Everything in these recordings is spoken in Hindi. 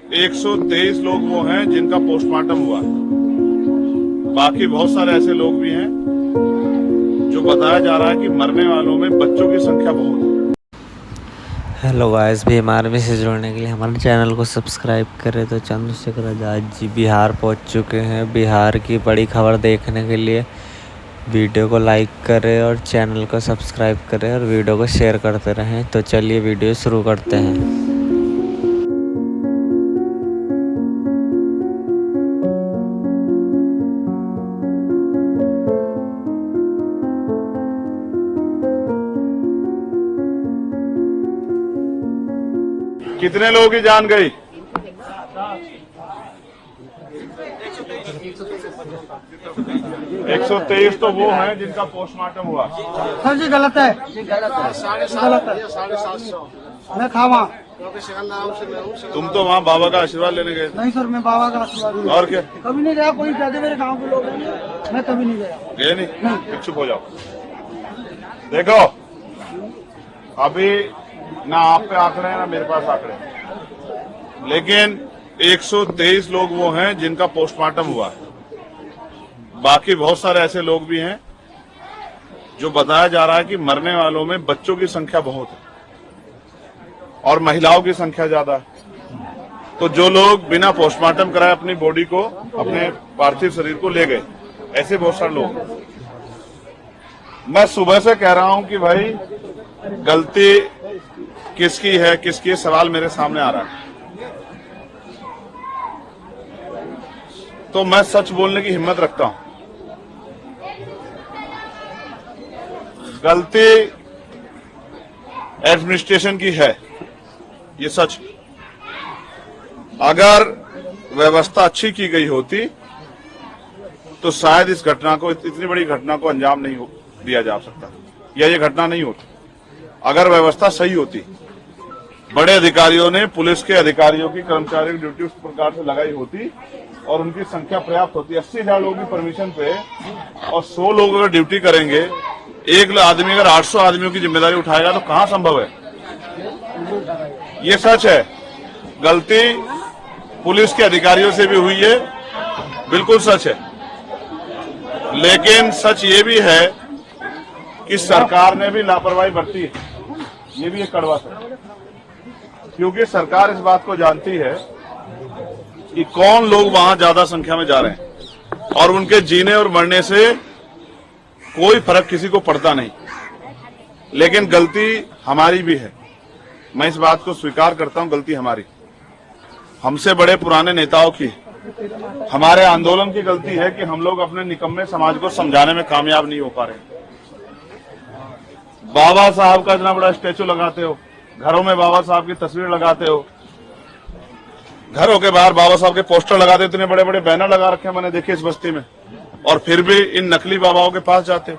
123 लोग वो हैं जिनका पोस्टमार्टम हुआ। बाकी बहुत सारे ऐसे लोग भी हैं जो बताया जा रहा है कि मरने वालों में बच्चों की संख्या बहुत है। हेलो गाइस, भीम आर्मी से जुड़ने के लिए हमारे चैनल को सब्सक्राइब करें। तो चंद्रशेखर आज़ाद जी बिहार पहुंच चुके हैं। बिहार की बड़ी खबर देखने के लिए वीडियो को लाइक करें और चैनल को सब्सक्राइब करें और वीडियो को शेयर करते रहें। तो चलिए वीडियो शुरू करते हैं। कितने लोगों की जान गई? 123 तो वो हैं जिनका पोस्टमार्टम हुआ। सर जी गलत है, गलत है। 750 मैं था वहाँ। तुम तो वहाँ बाबा का आशीर्वाद लेने गए? नहीं सर, मैं बाबा का आशीर्वाद और क्या? कभी नहीं गया। कोई कहते मेरे गांव के लोग हैं, मैं कभी नहीं गया। गए नहीं? चुप हो जाओ। देखो, अभी ना आप पे आंकड़े हैं ना मेरे पास आंकड़े हैं, लेकिन 123 लोग वो हैं जिनका पोस्टमार्टम हुआ। बाकी बहुत सारे ऐसे लोग भी हैं जो बताया जा रहा है कि मरने वालों में बच्चों की संख्या बहुत है और महिलाओं की संख्या ज्यादा है। तो जो लोग बिना पोस्टमार्टम कराए अपनी बॉडी को, अपने पार्थिव शरीर को ले गए, ऐसे बहुत सारे लोग। मैं सुबह से कह रहा हूं कि भाई गलती किसकी है, किसकी है, सवाल मेरे सामने आ रहा है। तो मैं सच बोलने की हिम्मत रखता हूं। गलती एडमिनिस्ट्रेशन की है, ये सच। अगर व्यवस्था अच्छी की गई होती तो शायद इस घटना को, इतनी बड़ी घटना को अंजाम नहीं दिया जा सकता, या ये घटना नहीं होती। अगर व्यवस्था सही होती, बड़े अधिकारियों ने, पुलिस के अधिकारियों की, कर्मचारियों की ड्यूटी उस प्रकार से लगाई होती और उनकी संख्या पर्याप्त होती। 80,000 लोगों की परमिशन पे और 100 लोग अगर ड्यूटी करेंगे, एक आदमी अगर 800 आदमियों की जिम्मेदारी उठाएगा तो कहां संभव है? ये सच है। गलती पुलिस के अधिकारियों से भी हुई है, बिल्कुल सच है। लेकिन सच ये भी है कि सरकार ने भी लापरवाही बरती है, ये भी एक कड़वा सच। क्योंकि सरकार इस बात को जानती है कि कौन लोग वहां ज्यादा संख्या में जा रहे हैं और उनके जीने और मरने से कोई फर्क किसी को पड़ता नहीं। लेकिन गलती हमारी भी है, मैं इस बात को स्वीकार करता हूं। गलती हमारी, हमसे बड़े पुराने नेताओं की, हमारे आंदोलन की गलती है कि हम लोग अपने निकम्मे समाज को समझाने में कामयाब नहीं हो पा रहे। बाबा साहब का इतना बड़ा स्टैचू लगाते हो, घरों में बाबा साहब की तस्वीर लगाते हो, घरों के बाहर बाबा साहब के पोस्टर लगाते हो, इतने बड़े बड़े बैनर लगा रखे हैं मैंने देखे इस बस्ती में, और फिर भी इन नकली बाबाओं के पास जाते हो।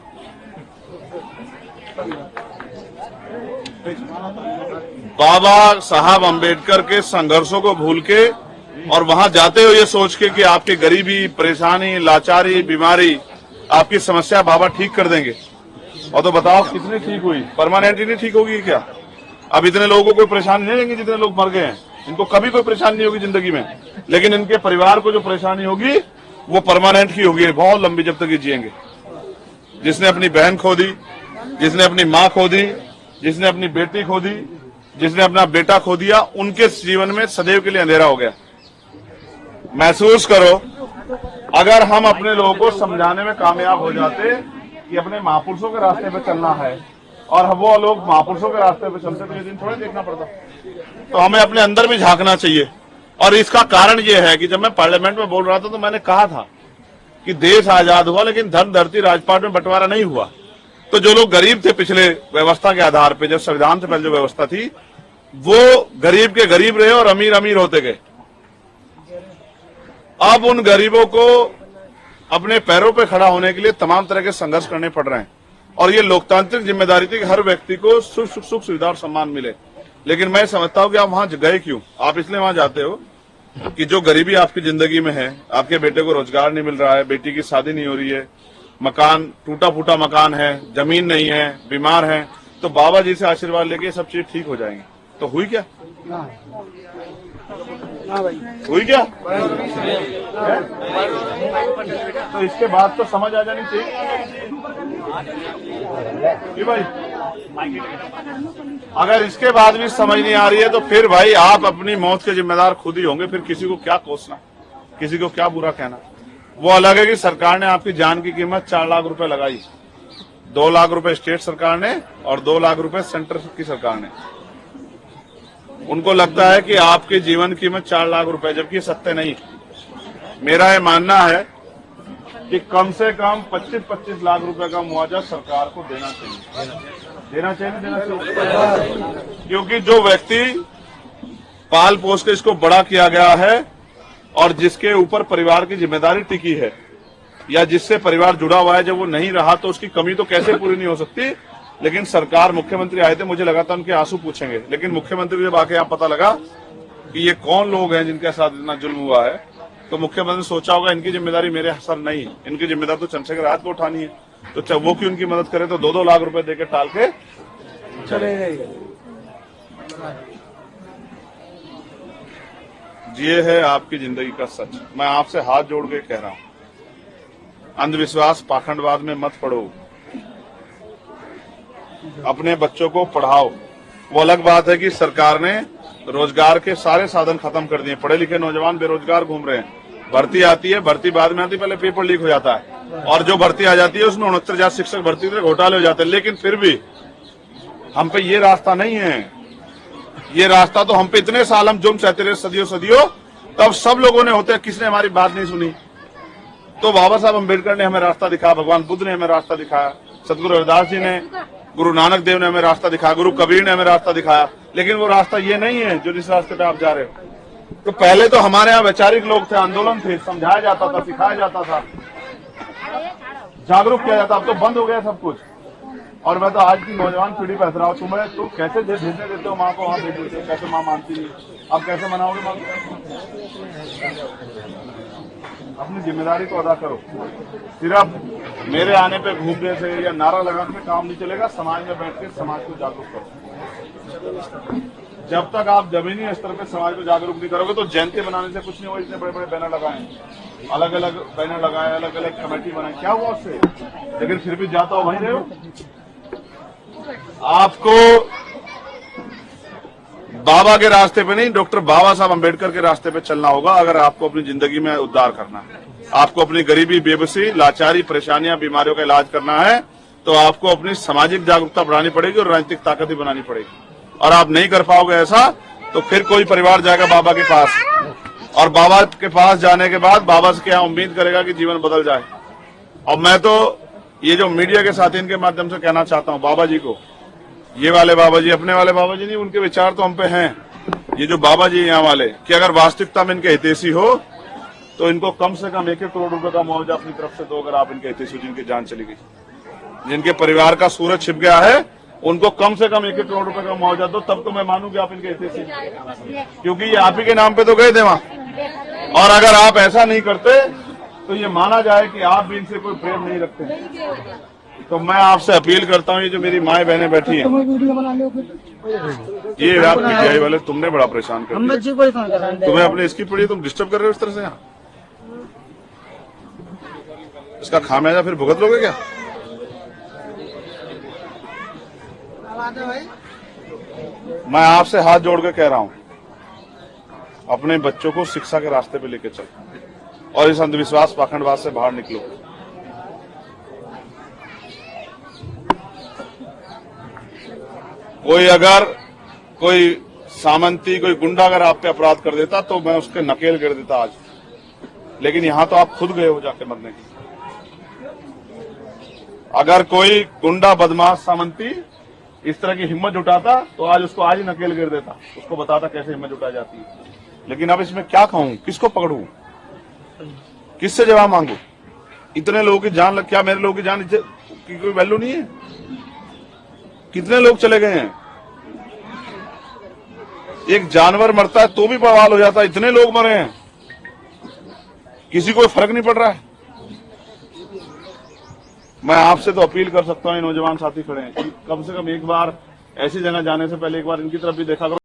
बाबा साहब अंबेडकर के संघर्षों को भूल के और वहां जाते हो ये सोच के कि आपकी गरीबी, परेशानी, लाचारी, बीमारी, आपकी समस्या बाबा ठीक कर देंगे। और तो बताओ कितनी ठीक हुई? परमानेंटली नहीं ठीक होगी क्या? अब इतने लोगों को कोई परेशानी नहीं रहेगी जितने लोग मर गए हैं, इनको कभी कोई परेशानी नहीं होगी जिंदगी में, लेकिन इनके परिवार को जो परेशानी होगी वो परमानेंट की होगी, बहुत लंबी, जब तक ये जिएंगे। जिसने अपनी बहन खो दी, जिसने अपनी माँ खो दी, जिसने अपनी बेटी खो दी, जिसने अपना बेटा खो दिया, उनके जीवन में सदैव के लिए अंधेरा हो गया। महसूस करो, अगर हम अपने लोगों को समझाने में कामयाब हो जाते कि अपने महापुरुषों के रास्ते पे चलना है और वो लोग महापुरुषों के रास्ते पे चलते तो ये दिन थोड़े देखना पड़ता। तो हमें अपने अंदर भी झांकना चाहिए। और इसका कारण ये है कि जब मैं पार्लियामेंट में बोल रहा था तो मैंने कहा था कि देश आजाद हुआ लेकिन धन, धरती, राजपाट में बंटवारा नहीं हुआ। तो जो लोग गरीब थे पिछले व्यवस्था के आधार पे, जब संविधान से पहले जो व्यवस्था थी, वो गरीब के गरीब रहे और अमीर अमीर होते गए। अब उन गरीबों को अपने पैरों पे खड़ा होने के लिए तमाम तरह के संघर्ष करने पड़ रहे हैं और ये लोकतांत्रिक जिम्मेदारी थी कि हर व्यक्ति को सुख सुविधा और सम्मान मिले। लेकिन मैं समझता हूं कि आप वहां गए क्यों? आप इसलिए वहां जाते हो कि जो गरीबी आपकी जिंदगी में है, आपके बेटे को रोजगार नहीं मिल रहा है, बेटी की शादी नहीं हो रही है, मकान टूटा फूटा मकान है, जमीन नहीं है, बीमार है, तो बाबा जी से आशीर्वाद लेके सब चीज ठीक हो जाएंगी। तो हुई क्या? हाँ भाई हुई क्या? तो इसके बाद तो समझ आ जानी चाहिए कि भाई अगर इसके बाद भी समझ नहीं आ रही है तो फिर भाई आप अपनी मौत के जिम्मेदार खुद ही होंगे। फिर किसी को क्या कोसना, किसी को क्या बुरा कहना। वो अलग है कि सरकार ने आपकी जान की कीमत 4 लाख रुपए लगाई, 2 लाख रुपए स्टेट सरकार ने और 2 लाख रुपए सेंटर की सरकार ने। उनको लगता है कि आपके जीवन की कीमत 4 लाख रुपए, जबकि सत्य नहीं। मेरा ये मानना है कि कम से कम 25-25 लाख रुपए का मुआवजा सरकार को देना चाहिए। देना चाहिए। क्योंकि जो व्यक्ति पाल पोस के इसको बड़ा किया गया है और जिसके ऊपर परिवार की जिम्मेदारी टिकी है या जिससे परिवार जुड़ा हुआ है, जब वो नहीं रहा तो उसकी कमी तो कैसे पूरी नहीं हो सकती। लेकिन सरकार, मुख्यमंत्री आए थे, मुझे लगा था उनके आंसू पूछेंगे, लेकिन मुख्यमंत्री जब आके यहाँ पता लगा कि ये कौन लोग हैं जिनके साथ इतना जुल्म हुआ है, तो मुख्यमंत्री सोचा होगा इनकी जिम्मेदारी मेरे सर नहीं, इनकी जिम्मेदारी तो चंद्रशेखर आजाद को उठानी है। तो वो क्यों उनकी मदद करे, तो 2-2 लाख रुपए देके टाल के चले गए। ये है आपकी जिंदगी का सच। मैं आपसे हाथ जोड़ के कह रहा हूं, अंधविश्वास पाखंडवाद में मत पड़ो, अपने बच्चों को पढ़ाओ। वो अलग बात है कि सरकार ने रोजगार के सारे साधन खत्म कर दिए, पढ़े लिखे नौजवान बेरोजगार घूम रहे हैं। भर्ती आती है, भर्ती बाद में आती है, पहले पेपर लीक हो जाता है और जो भर्ती आ जाती है उसमें 69,000 शिक्षक भर्ती में घोटाले हो जाते हैं। लेकिन फिर भी हम पे ये रास्ता नहीं है। ये रास्ता तो हम पे इतने साल हम जुर्म सहते रहे, सदियों, तब सब लोगों ने होते, किसने हमारी बात नहीं सुनी। तो बाबा साहब अम्बेडकर ने हमें रास्ता दिखाया, भगवान बुद्ध ने हमें रास्ता दिखाया, सदगुरु रविदास जी ने, गुरु नानक देव ने हमें रास्ता दिखाया, गुरु कबीर ने हमें रास्ता दिखाया। लेकिन वो रास्ता ये नहीं है जो जिस रास्ते पे आप जा रहे हो। तो पहले तो हमारे यहाँ वैचारिक लोग थे, आंदोलन थे, समझाया जाता था, सिखाया जाता था, जागरूक किया जाता। अब तो बंद हो गया सब कुछ। और मैं तो आज की नौजवान पीढ़ी पर हंस रहा हूँ, तुम कैसे भेजने देते हो माँ को, वहां भेज देते हो, कैसे माँ मानती नहीं, अब कैसे मनाओगे माँ? अपनी जिम्मेदारी को अदा करो। सिर्फ मेरे आने पे घूमने से या नारा लगाने से काम नहीं चलेगा। समाज में बैठ के समाज को जागरूक करो। जब तक आप जमीनी स्तर पे समाज को जागरूक नहीं करोगे तो जयंती बनाने से कुछ नहीं होगा। इतने बड़े बड़े बैनर लगाए, अलग अलग बैनर लगाए, अलग अलग कमेटी बनाई, क्या हुआ उससे? लेकिन फिर भी जाता हो वहीं रहे हो। आपको बाबा के रास्ते पे नहीं, डॉक्टर बाबा साहब अम्बेडकर के रास्ते पे चलना होगा। अगर आपको अपनी जिंदगी में उद्धार करना है, आपको अपनी गरीबी, बेबसी, लाचारी, परेशानियां, बीमारियों का इलाज करना है, तो आपको अपनी सामाजिक जागरूकता बढ़ानी पड़ेगी और राजनीतिक ताकत भी बनानी पड़ेगी। और आप नहीं कर पाओगे ऐसा, तो फिर कोई परिवार जाएगा बाबा के पास, और बाबा के पास जाने के बाद बाबा से क्या उम्मीद करेगा कि जीवन बदल जाए। और मैं तो ये जो मीडिया के साथी, इनके माध्यम से कहना चाहता हूँ बाबा जी को, ये वाले बाबा जी, अपने वाले बाबा जी नहीं, उनके विचार तो हम पे हैं। ये जो बाबा जी यहाँ वाले, कि अगर वास्तविकता में इनके हितैषी हो तो इनको कम से कम 1-1 करोड़ रुपए का मुआवजा अपनी तरफ से दो। अगर आप इनके हितैषी, जिनकी जान चली गई, जिनके परिवार का सूरज छिप गया है, उनको कम से कम 1-1 करोड़ रुपए का मुआवजा दो, तब तो मैं मानूं कि आप इनके हितैषी, क्योंकि ये आप ही के नाम पे तो गए थे वहां। और अगर आप ऐसा नहीं करते तो ये माना जाए कि आप भी इनसे कोई प्रेम नहीं रखते। तो मैं आपसे अपील करता हूँ, ये जो मेरी माएं बहनें बैठी हैं, ये आप मीडिया वाले, तुमने बड़ा परेशान कर दिया। तुम्हें अपने इसकी पड़ी, तुम डिस्टर्ब कर रहे हो इस तरह से यहाँ। इसका खामियाजा फिर भुगत लोगे क्या? मैं आपसे हाथ जोड़ के कह रहा हूँ, अपने बच्चों को शिक्षा के रास्ते पे लेके चलो और इस अंधविश्वास पाखंडवाद से बाहर निकलो। कोई सामंती, कोई गुंडा अगर आप पे अपराध कर देता तो मैं उसके नकेल गिर देता आज। लेकिन यहां तो आप खुद गए हो जाके मरने की। अगर कोई गुंडा, बदमाश, सामंती इस तरह की हिम्मत जुटाता तो आज उसको आज ही नकेल गिर देता, उसको बताता कैसे हिम्मत जुटाई जाती है। लेकिन अब इसमें क्या कहूं, किसको पकड़ूं, किससे जवाब मांगू? इतने लोगों की जान क्या मेरे लोगों की जान की कोई वैल्यू नहीं है? कितने लोग चले गए हैं? एक जानवर मरता है तो भी बवाल हो जाता है, इतने लोग मरे हैं, किसी को फर्क नहीं पड़ रहा है। मैं आपसे तो अपील कर सकता हूं, ये नौजवान साथी खड़े हैं, कि कम से कम एक बार ऐसी जगह जाने से पहले एक बार इनकी तरफ भी देखा करो।